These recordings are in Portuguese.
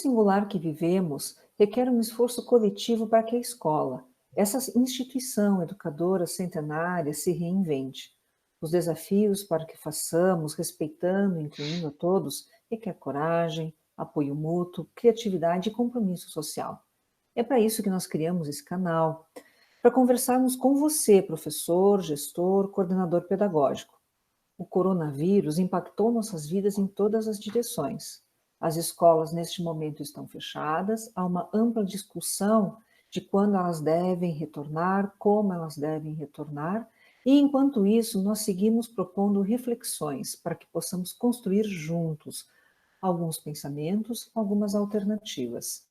singular que vivemos requer um esforço coletivo para que a escola, essa instituição educadora centenária, se reinvente. Os desafios para que façamos, respeitando e incluindo a todos, requer coragem, apoio mútuo, criatividade e compromisso social. É para isso que nós criamos esse canal, para conversarmos com você, professor, gestor, coordenador pedagógico. O coronavírus impactou nossas vidas em todas as direções. As escolas, neste momento, estão fechadas, há uma ampla discussão de quando elas devem retornar, como elas devem retornar, e enquanto isso, nós seguimos propondo reflexões para que possamos construir juntos alguns pensamentos, algumas alternativas.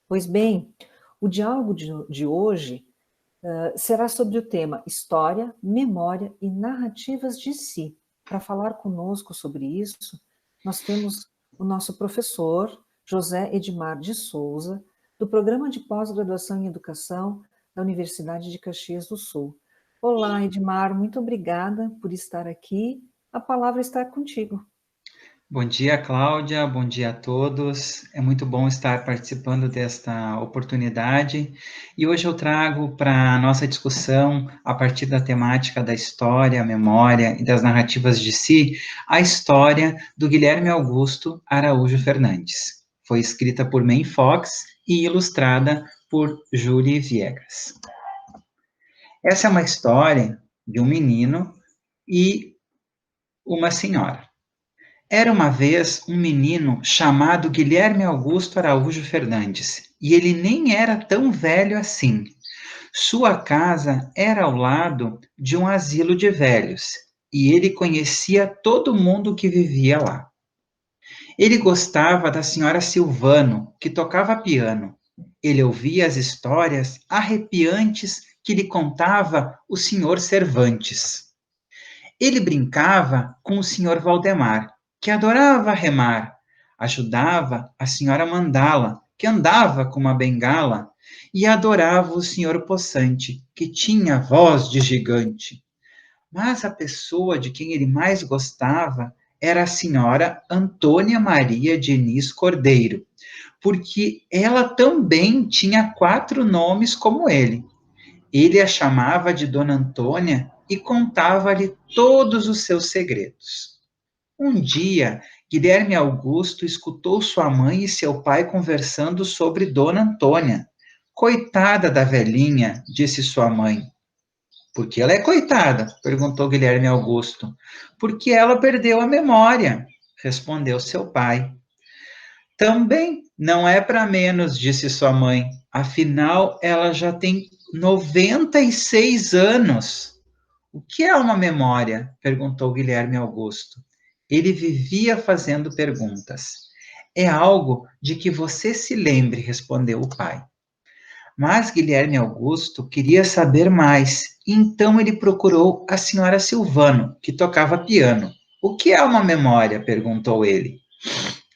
Pois bem, o diálogo de hoje será sobre o tema História, Memória e Narrativas de Si. Para falar conosco sobre isso, nós temos o nosso professor, José Edmar de Souza, do Programa de Pós-Graduação em Educação da Universidade de Caxias do Sul. Olá, Edmar, muito obrigada por estar aqui. A palavra está contigo. Bom dia, Cláudia. Bom dia a todos. É muito bom estar participando desta oportunidade. E hoje eu trago para a nossa discussão, a partir da temática da história, memória e das narrativas de si, a história do Guilherme Augusto Araújo Fernandes. Foi escrita por May Fox e ilustrada por Julie Viegas. Essa é uma história de um menino e uma senhora. Era uma vez um menino chamado Guilherme Augusto Araújo Fernandes, e ele nem era tão velho assim. Sua casa era ao lado de um asilo de velhos, e ele conhecia todo mundo que vivia lá. Ele gostava da senhora Silvano, que tocava piano. Ele ouvia as histórias arrepiantes que lhe contava o senhor Cervantes. Ele brincava com o senhor Valdemar, que adorava remar, ajudava a senhora Mandala, que andava com uma bengala, e adorava o senhor Poçante, que tinha voz de gigante. Mas a pessoa de quem ele mais gostava era a senhora Antônia Maria de Enis Cordeiro, porque ela também tinha 4 nomes como ele. Ele a chamava de Dona Antônia e contava-lhe todos os seus segredos. Um dia, Guilherme Augusto escutou sua mãe e seu pai conversando sobre Dona Antônia. Coitada da velhinha, disse sua mãe. Por que ela é coitada? Perguntou Guilherme Augusto. Porque ela perdeu a memória, respondeu seu pai. Também não é para menos, disse sua mãe. Afinal, ela já tem 96 anos. O que é uma memória? Perguntou Guilherme Augusto. Ele vivia fazendo perguntas. É algo de que você se lembre, respondeu o pai. Mas Guilherme Augusto queria saber mais, então ele procurou a senhora Silvano, que tocava piano. O que é uma memória? Perguntou ele.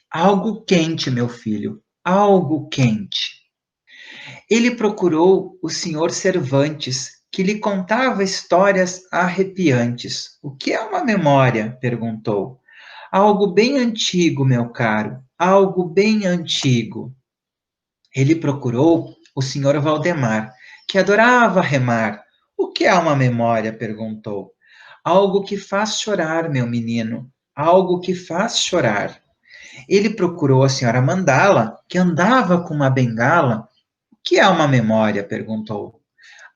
Algo quente, meu filho, algo quente. Ele procurou o senhor Cervantes, que lhe contava histórias arrepiantes. O que é uma memória? Perguntou. Algo bem antigo, meu caro, algo bem antigo. Ele procurou o senhor Valdemar, que adorava remar. O que é uma memória? Perguntou. Algo que faz chorar, meu menino, algo que faz chorar. Ele procurou a senhora Mandala, que andava com uma bengala. O que é uma memória? Perguntou.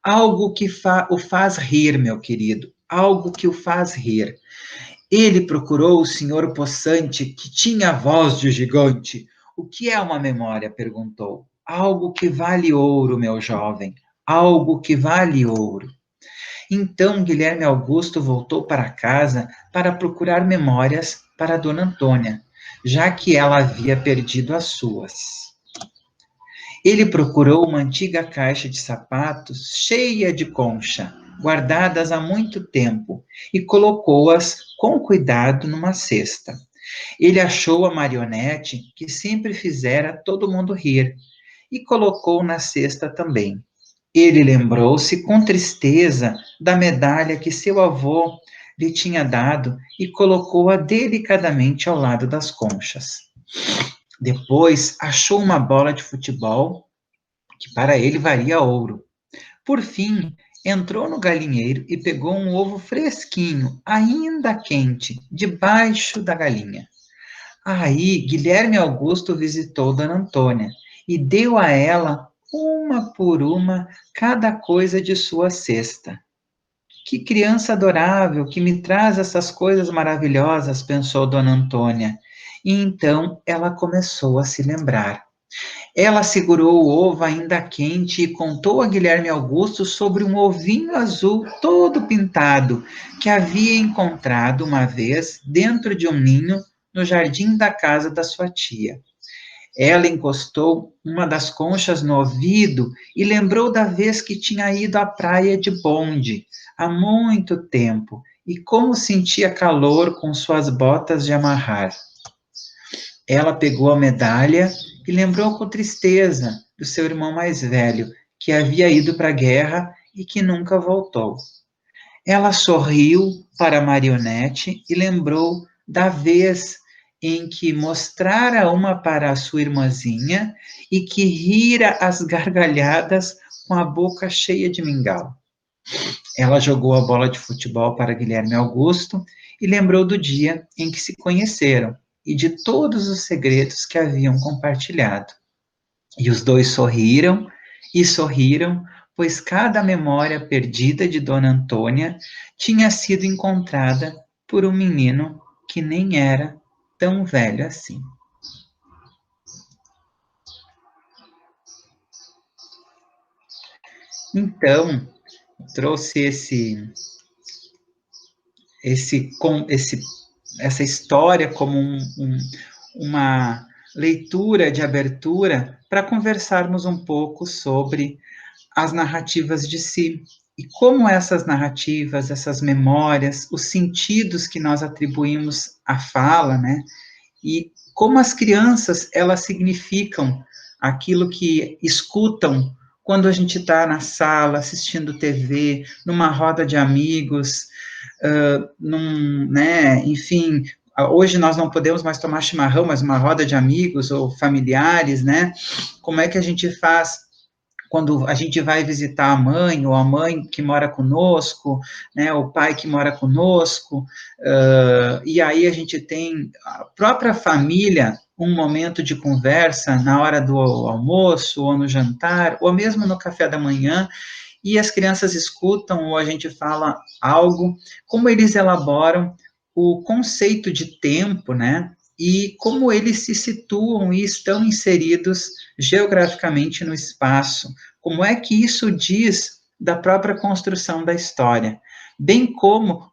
Algo que o faz rir, meu querido, algo que o faz rir. Ele procurou o senhor Poçante, que tinha a voz de gigante. O que é uma memória? Perguntou. Algo que vale ouro, meu jovem, algo que vale ouro. Então Guilherme Augusto voltou para casa para procurar memórias para Dona Antônia, já que ela havia perdido as suas. Ele procurou uma antiga caixa de sapatos cheia de concha, guardadas há muito tempo, e colocou-as com cuidado numa cesta. Ele achou a marionete que sempre fizera todo mundo rir e colocou na cesta também. Ele lembrou-se com tristeza da medalha que seu avô lhe tinha dado e colocou-a delicadamente ao lado das conchas. Depois, achou uma bola de futebol, que para ele valia ouro. Por fim, entrou no galinheiro e pegou um ovo fresquinho, ainda quente, debaixo da galinha. Aí, Guilherme Augusto visitou Dona Antônia e deu a ela, uma por uma, cada coisa de sua cesta. Que criança adorável que me traz essas coisas maravilhosas, pensou Dona Antônia. E então ela começou a se lembrar. Ela segurou o ovo ainda quente e contou a Guilherme Augusto sobre um ovinho azul todo pintado que havia encontrado uma vez dentro de um ninho no jardim da casa da sua tia. Ela encostou uma das conchas no ouvido e lembrou da vez que tinha ido à praia de bonde, há muito tempo, e como sentia calor com suas botas de amarrar. Ela pegou a medalha e lembrou com tristeza do seu irmão mais velho, que havia ido para a guerra e que nunca voltou. Ela sorriu para a marionete e lembrou da vez em que mostrara uma para a sua irmãzinha e que rira às gargalhadas com a boca cheia de mingau. Ela jogou a bola de futebol para Guilherme Augusto e lembrou do dia em que se conheceram e de todos os segredos que haviam compartilhado. E os dois sorriram e sorriram, pois cada memória perdida de Dona Antônia tinha sido encontrada por um menino que nem era tão velho assim. Então, trouxe esse essa história como uma leitura de abertura para conversarmos um pouco sobre as narrativas de si e como essas narrativas, essas memórias, os sentidos que nós atribuímos à fala, né? E como as crianças, elas significam aquilo que escutam quando a gente está na sala, assistindo TV, numa roda de amigos, né, enfim, hoje nós não podemos mais tomar chimarrão, mas uma roda de amigos ou familiares, né? Como é que a gente faz quando a gente vai visitar a mãe, ou a mãe que mora conosco, né, o pai que mora conosco, e aí a gente tem a própria família, um momento de conversa na hora do almoço, ou no jantar, ou mesmo no café da manhã, e as crianças escutam, ou a gente fala algo, como eles elaboram o conceito de tempo, né, e como eles se situam e estão inseridos geograficamente no espaço. Como é que isso diz da própria construção da história? Bem como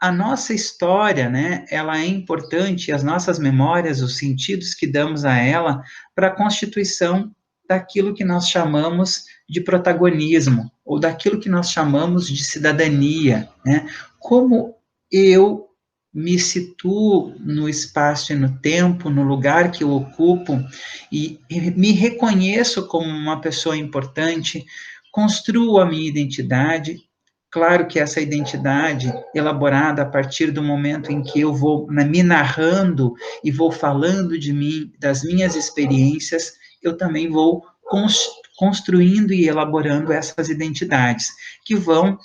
a nossa história, né, ela é importante, as nossas memórias, os sentidos que damos a ela para a constituição daquilo que nós chamamos de protagonismo, ou daquilo que nós chamamos de cidadania, né? Como eu me situo no espaço e no tempo, no lugar que eu ocupo, e me reconheço como uma pessoa importante, construo a minha identidade. Claro que essa identidade, elaborada a partir do momento em que eu vou me narrando e vou falando de mim, das minhas experiências, eu também vou construindo e elaborando essas identidades, que vão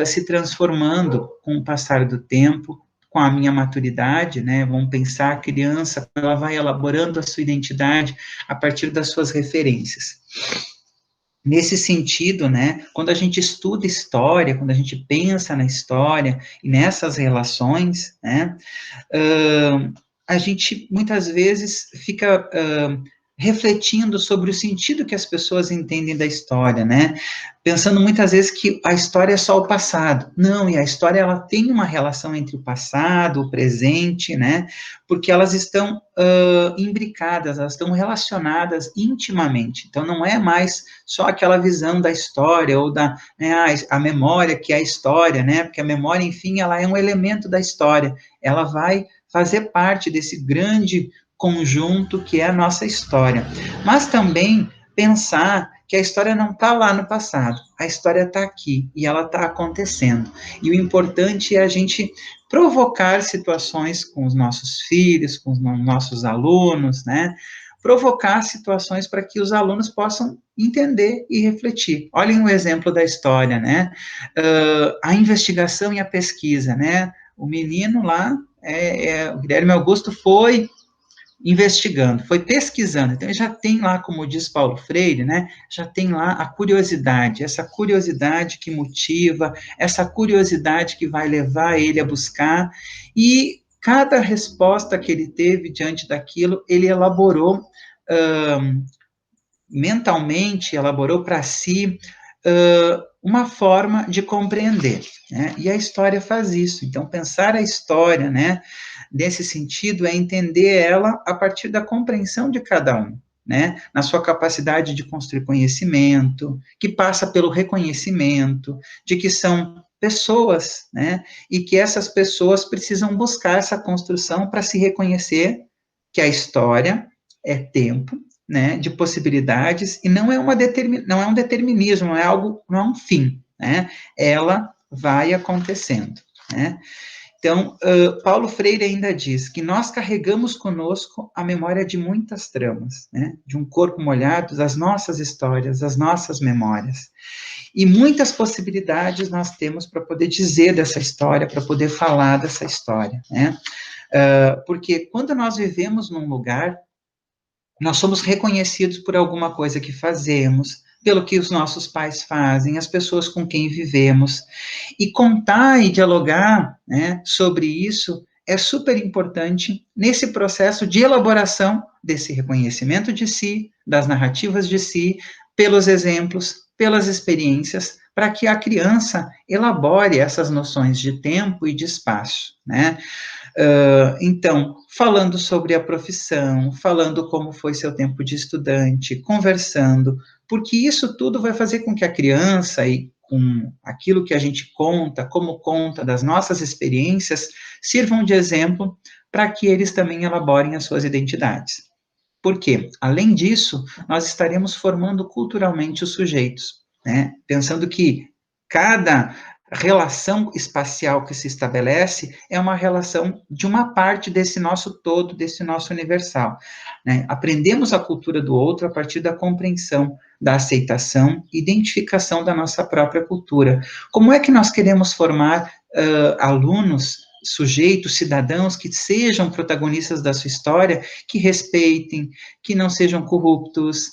se transformando com o passar do tempo, com a minha maturidade, né? Vamos pensar a criança, ela vai elaborando a sua identidade a partir das suas referências. Nesse sentido, né, quando a gente estuda história, quando a gente pensa na história e nessas relações, né, a gente muitas vezes fica refletindo sobre o sentido que as pessoas entendem da história, né? Pensando muitas vezes que a história é só o passado. Não, e a história ela tem uma relação entre o passado, o presente, né? Porque elas estão imbricadas, elas estão relacionadas intimamente. Então não é mais só aquela visão da história ou da né, a memória que é a história, né? Porque a memória, enfim, ela é um elemento da história. Ela vai fazer parte desse grande conjunto que é a nossa história. Mas também pensar que a história não está lá no passado, a história está aqui e ela está acontecendo. E o importante é a gente provocar situações com os nossos filhos, com os nossos alunos, né? Provocar situações para que os alunos possam entender e refletir. Olhem o exemplo da história, né? A investigação e a pesquisa, né? O menino lá, o Guilherme Augusto foi investigando, foi pesquisando. Então, ele já tem lá, como diz Paulo Freire, né? Já tem lá a curiosidade, essa curiosidade que motiva, essa curiosidade que vai levar ele a buscar, e cada resposta que ele teve diante daquilo, ele elaborou mentalmente, elaborou para si uma forma de compreender, né? E a história faz isso. Então, pensar a história, né, nesse sentido, é entender ela a partir da compreensão de cada um, né, na sua capacidade de construir conhecimento, que passa pelo reconhecimento de que são pessoas, né, e que essas pessoas precisam buscar essa construção para se reconhecer que a história é tempo, né, de possibilidades, e não é um determinismo, não é algo, não é um fim, né, ela vai acontecendo, né. Então, Paulo Freire ainda diz que nós carregamos conosco a memória de muitas tramas, né, de um corpo molhado, das nossas histórias, das nossas memórias, e muitas possibilidades nós temos para poder dizer dessa história, para poder falar dessa história, né, porque quando nós vivemos num lugar, nós somos reconhecidos por alguma coisa que fazemos, pelo que os nossos pais fazem, as pessoas com quem vivemos. E contar e dialogar, né, sobre isso é super importante nesse processo de elaboração desse reconhecimento de si, das narrativas de si, pelos exemplos, pelas experiências, para que a criança elabore essas noções de tempo e de espaço, né? Então, falando sobre a profissão, falando como foi seu tempo de estudante, conversando, porque isso tudo vai fazer com que a criança, e com aquilo que a gente conta, como conta das nossas experiências, sirvam de exemplo para que eles também elaborem as suas identidades. Porque, além disso, nós estaremos formando culturalmente os sujeitos, né? Pensando que cada relação espacial que se estabelece é uma relação de uma parte desse nosso todo, desse nosso universal, né? Aprendemos a cultura do outro a partir da compreensão, da aceitação, identificação da nossa própria cultura. Como é que nós queremos formar alunos, sujeitos, cidadãos que sejam protagonistas da sua história, que respeitem, que não sejam corruptos,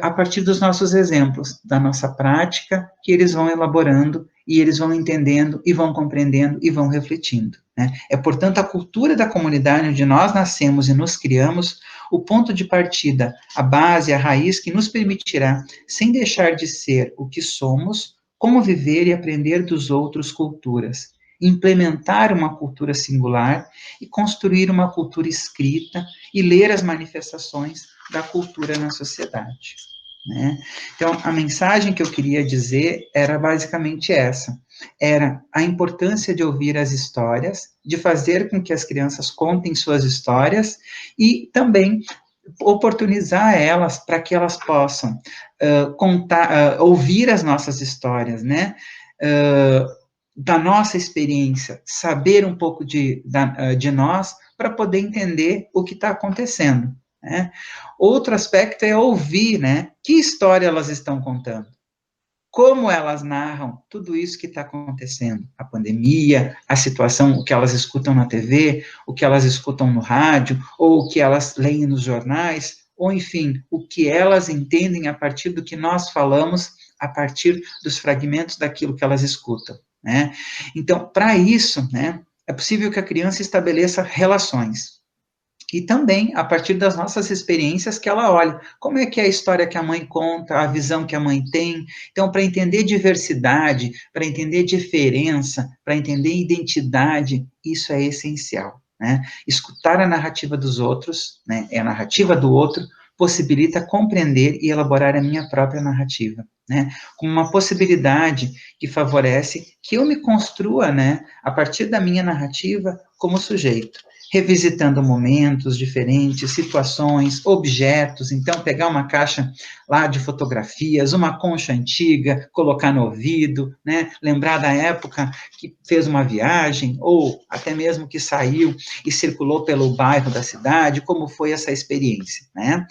a partir dos nossos exemplos, da nossa prática, que eles vão elaborando e eles vão entendendo e vão compreendendo e vão refletindo, né? É, portanto, a cultura da comunidade onde nós nascemos e nos criamos, o ponto de partida, a base, a raiz que nos permitirá, sem deixar de ser o que somos, como viver e aprender dos outros culturas, implementar uma cultura singular e construir uma cultura escrita e ler as manifestações da cultura na sociedade, né? Então, a mensagem que eu queria dizer era basicamente essa, era a importância de ouvir as histórias, de fazer com que as crianças contem suas histórias e também oportunizar elas para que elas possam contar, ouvir as nossas histórias, né? Da nossa experiência, saber um pouco de nós, para poder entender o que está acontecendo, né? Outro aspecto é ouvir, né? Que história elas estão contando? Como elas narram tudo isso que está acontecendo? A pandemia, a situação, o que elas escutam na TV, o que elas escutam no rádio, ou o que elas leem nos jornais, ou enfim, o que elas entendem a partir do que nós falamos, a partir dos fragmentos daquilo que elas escutam, né? Então, para isso, né, é possível que a criança estabeleça relações. E também, a partir das nossas experiências, que ela olha como é que é a história que a mãe conta, a visão que a mãe tem. Então, para entender diversidade, para entender diferença, para entender identidade, isso é essencial, né? Escutar a narrativa dos outros, né? É a narrativa do outro, possibilita compreender e elaborar a minha própria narrativa, né? Como uma possibilidade que favorece que eu me construa, né, a partir da minha narrativa como sujeito. revisitando momentos diferentes, situações, objetos. Então, pegar uma caixa lá de fotografias, uma concha antiga, colocar no ouvido, né? Lembrar da época que fez uma viagem, ou até mesmo que saiu e circulou pelo bairro da cidade, como foi essa experiência, né?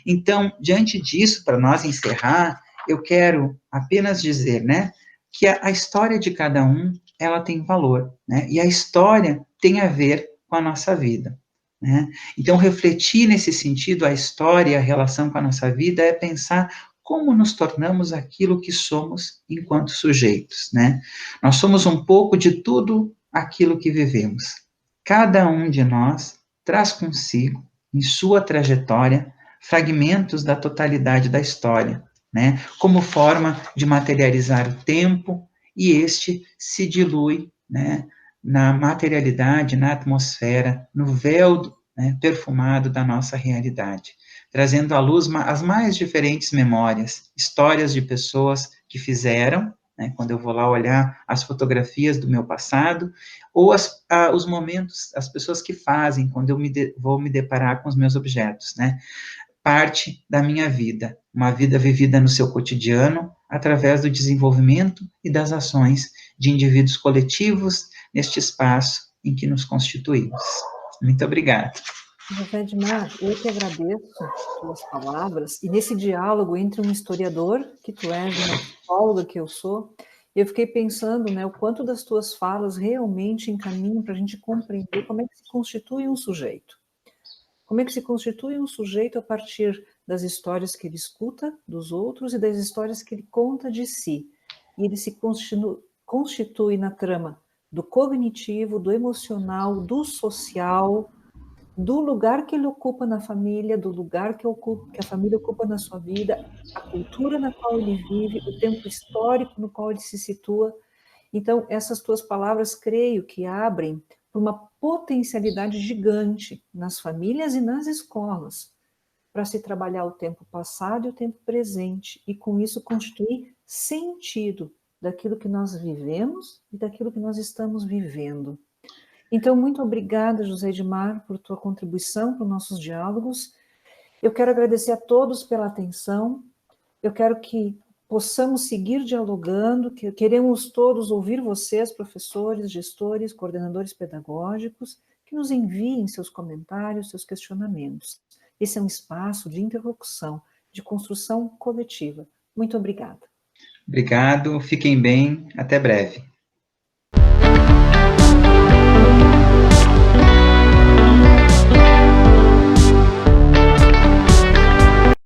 Então, diante disso, para nós encerrar, eu quero apenas dizer, né, que a história de cada um, ela tem valor, né? E a história tem a ver com a nossa vida, né? Então, refletir nesse sentido, a história e a relação com a nossa vida é pensar como nos tornamos aquilo que somos enquanto sujeitos, né? Nós somos um pouco de tudo aquilo que vivemos. Cada um de nós traz consigo, em sua trajetória, fragmentos da totalidade da história, né? Como forma de materializar o tempo, e este se dilui, né, na materialidade, na atmosfera, no véu, né, perfumado da nossa realidade, trazendo à luz as mais diferentes memórias, histórias de pessoas que fizeram, né, quando eu vou lá olhar as fotografias do meu passado, ou os momentos, as pessoas que fazem, quando eu vou me deparar com os meus objetos, né? Parte da minha vida, uma vida vivida no seu cotidiano, através do desenvolvimento e das ações de indivíduos coletivos neste espaço em que nos constituímos. Muito obrigado. José Edmar, eu que agradeço tuas palavras, e nesse diálogo entre um historiador, que tu és, e uma psicóloga, que eu sou, eu fiquei pensando, né, o quanto das tuas falas realmente encaminham para a gente compreender como é que se constitui um sujeito. Como é que se constitui um sujeito a partir das histórias que ele escuta dos outros e das histórias que ele conta de si. E ele se constitui na trama do cognitivo, do emocional, do social, do lugar que ele ocupa na família, do lugar que a família ocupa na sua vida, a cultura na qual ele vive, o tempo histórico no qual ele se situa. Então, essas tuas palavras, creio que abrem para uma potencialidade gigante nas famílias e nas escolas, para se trabalhar o tempo passado e o tempo presente, e com isso constituir sentido daquilo que nós vivemos e daquilo que nós estamos vivendo. Então, muito obrigada, José Edmar, por tua contribuição para os nossos diálogos. Eu quero agradecer a todos pela atenção. Eu quero que possamos seguir dialogando, que queremos todos ouvir vocês, professores, gestores, coordenadores pedagógicos, que nos enviem seus comentários, seus questionamentos. Esse é um espaço de interlocução, de construção coletiva. Muito obrigada. Obrigado, fiquem bem, até breve.